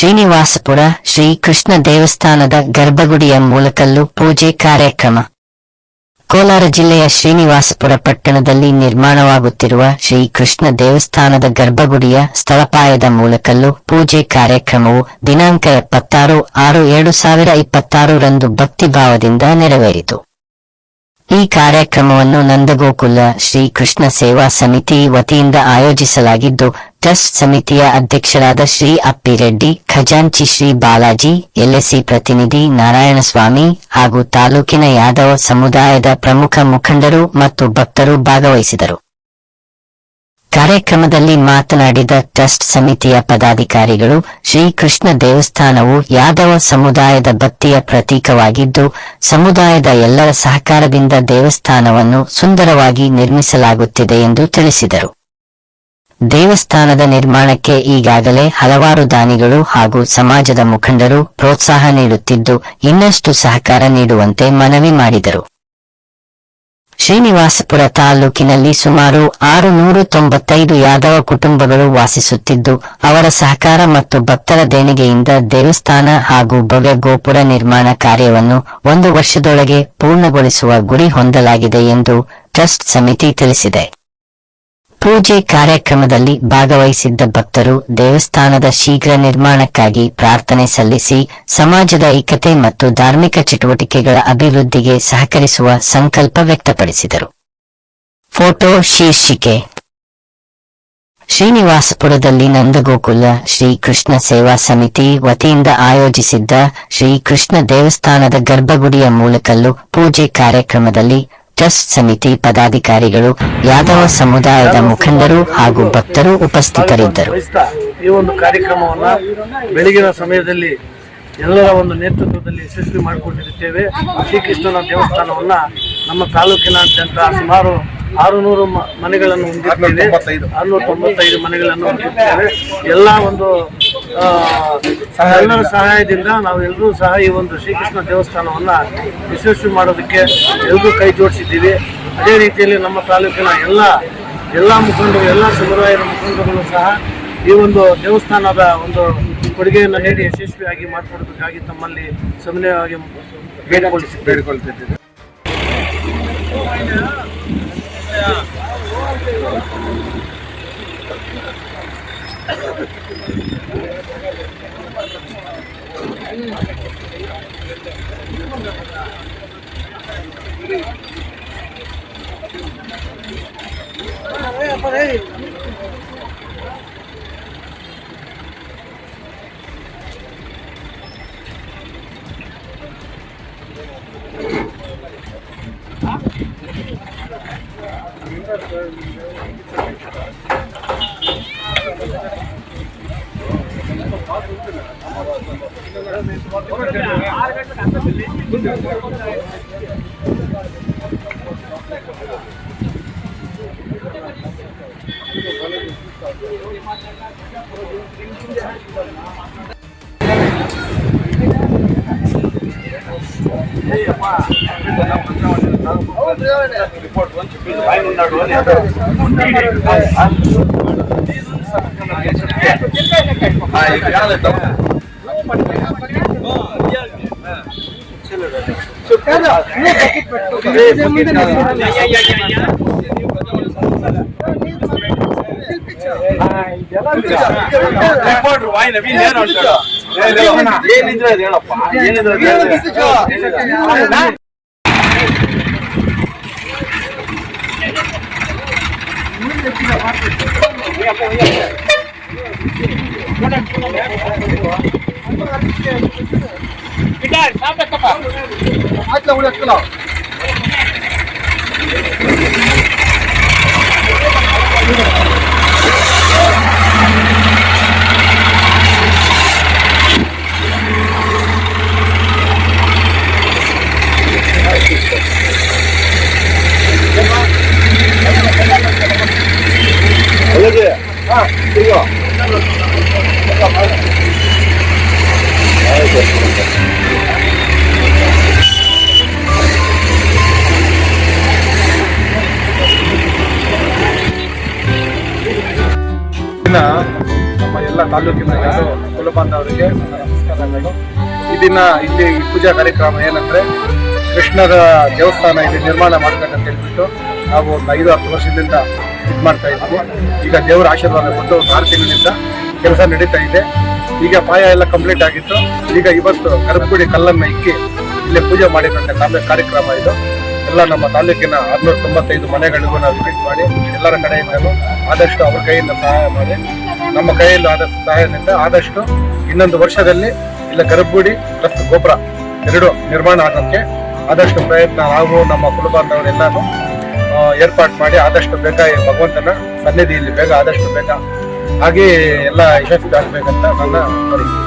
ಶ್ರೀನಿವಾಸಪುರ ಶ್ರೀ ಕೃಷ್ಣ ದೇವಸ್ಥಾನದ ಗರ್ಭಗುಡಿಯ ಮೂಲಕಲ್ಲೂ ಪೂಜೆ ಕಾರ್ಯಕ್ರಮ. ಕೋಲಾರ ಜಿಲ್ಲೆಯ ಶ್ರೀನಿವಾಸಪುರ ಪಟ್ಟಣದಲ್ಲಿ ನಿರ್ಮಾಣವಾಗುತ್ತಿರುವ ಶ್ರೀ ಕೃಷ್ಣ ದೇವಸ್ಥಾನದ ಗರ್ಭಗುಡಿಯ ಸ್ಥಳಪಾಯದ ಮೂಲಕಲ್ಲೂ ಪೂಜೆ ಕಾರ್ಯಕ್ರಮವು ದಿನಾಂಕ 76/6/2026 ರಂದು ಭಕ್ತಿಭಾವದಿಂದ ನೆರವೇರಿತು. ಈ ಕಾರ್ಯಕ್ರಮವನ್ನು ನಂದಗೋಕುಲ ಶ್ರೀ ಕೃಷ್ಣ ಸೇವಾ ಸಮಿತಿ ವತಿಯಿಂದ ಆಯೋಜಿಸಲಾಗಿದ್ದು, ಟ್ರಸ್ಟ್ ಸಮಿತಿಯ ಅಧ್ಯಕ್ಷರಾದ ಶ್ರೀ ಅಪ್ಪಿರೆಡ್ಡಿ, ಖಜಾಂಚಿ ಶ್ರೀ ಬಾಲಾಜಿ, ಎಲ್ಎಸಿ ಪ್ರತಿನಿಧಿ ನಾರಾಯಣಸ್ವಾಮಿ ಹಾಗೂ ತಾಲೂಕಿನ ಯಾದವ ಸಮುದಾಯದ ಪ್ರಮುಖ ಮುಖಂಡರು ಮತ್ತು ಭಕ್ತರು ಭಾಗವಹಿಸಿದರು. ಕಾರ್ಯಕ್ರಮದಲ್ಲಿ ಮಾತನಾಡಿದ ಟ್ರಸ್ಟ್ ಸಮಿತಿಯ ಪದಾಧಿಕಾರಿಗಳು, ಶ್ರೀ ಕೃಷ್ಣ ದೇವಸ್ಥಾನವು ಯಾದವ ಸಮುದಾಯದ ಭಕ್ತಿಯ ಪ್ರತೀಕವಾಗಿದ್ದು, ಸಮುದಾಯದ ಎಲ್ಲರ ಸಹಕಾರದಿಂದ ದೇವಸ್ಥಾನವನ್ನು ಸುಂದರವಾಗಿ ನಿರ್ಮಿಸಲಾಗುತ್ತಿದೆ ಎಂದು ತಿಳಿಸಿದರು. ದೇವಸ್ಥಾನದ ನಿರ್ಮಾಣಕ್ಕೆ ಈಗಾಗಲೇ ಹಲವಾರು ದಾನಿಗಳು ಹಾಗೂ ಸಮಾಜದ ಮುಖಂಡರು ಪ್ರೋತ್ಸಾಹ ನೀಡುತ್ತಿದ್ದು, ಇನ್ನಷ್ಟು ಸಹಕಾರ ನೀಡುವಂತೆ ಮನವಿ ಮಾಡಿದರು. ಶ್ರೀನಿವಾಸಪುರ ತಾಲೂಕಿನಲ್ಲಿ ಸುಮಾರು 695 ಯಾದವ ಕುಟುಂಬಗಳು ವಾಸಿಸುತ್ತಿದ್ದು, ಅವರ ಸಹಕಾರ ಮತ್ತು ಭಕ್ತರ ದೇಣಿಗೆಯಿಂದ ದೇವಸ್ಥಾನ ಹಾಗೂ ಭವ್ಯ ಗೋಪುರ ನಿರ್ಮಾಣ ಕಾರ್ಯವನ್ನು 1 ವರ್ಷದೊಳಗೆ ಪೂರ್ಣಗೊಳಿಸುವ ಗುರಿ ಹೊಂದಲಾಗಿದೆ ಎಂದು ಟ್ರಸ್ಟ್ ಸಮಿತಿ ತಿಳಿಸಿದೆ. ಪೂಜೆ ಕಾರ್ಯಕ್ರಮದಲ್ಲಿ ಭಾಗವಹಿಸಿದ್ದ ಭಕ್ತರು ದೇವಸ್ಥಾನದ ಶೀಘ್ರ ನಿರ್ಮಾಣಕ್ಕಾಗಿ ಪ್ರಾರ್ಥನೆ ಸಲ್ಲಿಸಿ ಸಮಾಜದ ಐಕ್ಯತೆ ಮತ್ತು ಧಾರ್ಮಿಕ ಚಟುವಟಿಕೆಗಳ ಅಭಿವೃದ್ಧಿಗೆ ಸಹಕರಿಸುವ ಸಂಕಲ್ಪ ವ್ಯಕ್ತಪಡಿಸಿದರು. ಫೋಟೋ ಶೀರ್ಷಿಕೆ: ಶ್ರೀನಿವಾಸಪುರದಲ್ಲಿ ನಂದಗೋಕುಲ ಶ್ರೀ ಕೃಷ್ಣ ಸೇವಾ ಸಮಿತಿ ವತಿಯಿಂದ ಆಯೋಜಿಸಿದ್ದ ಶ್ರೀ ಕೃಷ್ಣ ದೇವಸ್ಥಾನದ ಗರ್ಭಗುಡಿಯ ಮೂಲಕಲ್ಲೂ ಪೂಜೆ ಕಾರ್ಯಕ್ರಮದಲ್ಲಿ ಟ್ರಸ್ಟ್ ಸಮಿತಿ ಪದಾಧಿಕಾರಿಗಳು, ಯಾದವ ಸಮುದಾಯದ ಮುಖಂಡರು ಹಾಗೂ ಭಕ್ತರು ಉಪಸ್ಥಿತರಿದ್ದರು. ಈ ಒಂದು ಕಾರ್ಯಕ್ರಮವನ್ನ ಬೆಳಗಿನ ಸಮಯದಲ್ಲಿ ಎಲ್ಲರ ಒಂದು ನೇತೃತ್ವದಲ್ಲಿ ಯಶಸ್ವಿ ಮಾಡಿಕೊಂಡಿರುತ್ತೇವೆ. ಶ್ರೀಕೃಷ್ಣನ ದೇವಸ್ಥಾನವನ್ನ ನಮ್ಮ ತಾಲೂಕಿನಾದ್ಯಂತ ಸುಮಾರು 600 ಮನೆಗಳನ್ನು ಹೊಂದಿದ್ದೇವೆ. 695 ಮನೆಗಳನ್ನು ಹೊಂದಿದ್ದೇವೆ. ಎಲ್ಲ ಒಂದು ಎಲ್ಲರ ಸಹಾಯದಿಂದ ನಾವೆಲ್ಲರೂ ಸಹ ಈ ಒಂದು ಶ್ರೀಕೃಷ್ಣ ದೇವಸ್ಥಾನವನ್ನ ಯಶಸ್ವಿ ಮಾಡೋದಕ್ಕೆ ಎಲ್ಲರೂ ಕೈ ಜೋಡಿಸಿದ್ದೀವಿ. ಅದೇ ರೀತಿಯಲ್ಲಿ ನಮ್ಮ ತಾಲೂಕಿನ ಎಲ್ಲ ಮುಖಂಡರು, ಎಲ್ಲ ಸಮುದಾಯದ ಮುಖಂಡರು ಸಹ ಈ ಒಂದು ದೇವಸ್ಥಾನದ ಒಂದು ಕೊಡುಗೆಯನ್ನು ನೀಡಿ ಯಶಸ್ವಿಯಾಗಿ ಮಾಡಿಕೊಡಬೇಕಾಗಿ ತಮ್ಮಲ್ಲಿ ಸವಿನಯವಾಗಿ ಬೇಡಿಕೊಳ್ತಿದ್ದೇವೆ. ನಮ್ಮ ಎಲ್ಲ ತಾಲೂಕಿನ ಕುಲಬಾಂಧವರಿಗೆ ನನ್ನ ನಮಸ್ಕಾರಗಳು. ಈ ದಿನ ಇಲ್ಲಿ ಈ ಪೂಜಾ ಕಾರ್ಯಕ್ರಮ ಏನಂದ್ರೆ ಕೃಷ್ಣರ ದೇವಸ್ಥಾನ ಇಲ್ಲಿ ನಿರ್ಮಾಣ ಮಾಡಬೇಕಂತ ಹೇಳ್ಬಿಟ್ಟು ನಾವು ಒಂದು 5-10 ವರ್ಷದಿಂದ ಇದು ಮಾಡ್ತಾ ಇದ್ವಿ. ಈಗ ದೇವರ ಆಶೀರ್ವಾದ ಕೊಟ್ಟು ಒಂದು 6 ತಿಂಗಳಿಂದ ಕೆಲಸ ನಡೀತಾ ಇದೆ. ಈಗ ಪಾಯ ಎಲ್ಲ ಕಂಪ್ಲೀಟ್ ಆಗಿತ್ತು. ಈಗ ಇವತ್ತು ಗರ್ಭಗುಡಿ ಕಲ್ಲನ್ನು ಇಕ್ಕಿ ಇಲ್ಲಿ ಪೂಜೆ ಮಾಡಿದಂಥ ಕಾರ್ಯಕ್ರಮ ಇದು. ಎಲ್ಲ ನಮ್ಮ ತಾಲೂಕಿನ 695 ಮನೆಗಳಿಗೂ ನಾವು ವಿಸಿಟ್ ಮಾಡಿ ಎಲ್ಲರ ಕಡೆಯಿಂದಲೂ ಆದಷ್ಟು ಅವ್ರ ಕೈಯಿಂದ ಸಹಾಯ ಮಾಡಿ ನಮ್ಮ ಕೈಯಲ್ಲಿ ಆದಷ್ಟು ಸಹಾಯದಿಂದ ಆದಷ್ಟು ಇನ್ನೊಂದು ವರ್ಷದಲ್ಲಿ ಇಲ್ಲ ಗರ್ಭಗುಡಿ ಪ್ಲಸ್ ಗೋಪುರ 2 ನಿರ್ಮಾಣ ಆಗೋಕ್ಕೆ ಆದಷ್ಟು ಪ್ರಯತ್ನ ನಾವು ನಮ್ಮ ಕುಲಬಾಂಧವರೆಲ್ಲರೂ ಏರ್ಪಾಡು ಮಾಡಿ ಆದಷ್ಟು ಬೇಗ ಭಗವಂತನ ಸನ್ನಿಧಿಯಲ್ಲಿ ಬೇಗ ಆದಷ್ಟು ಬೇಗ ಹಾಗೆ ಎಲ್ಲ ಯಶಸ್ವಿ ಆಗಬೇಕಂತ ನನ್ನ ಕೋರಿಕೆ.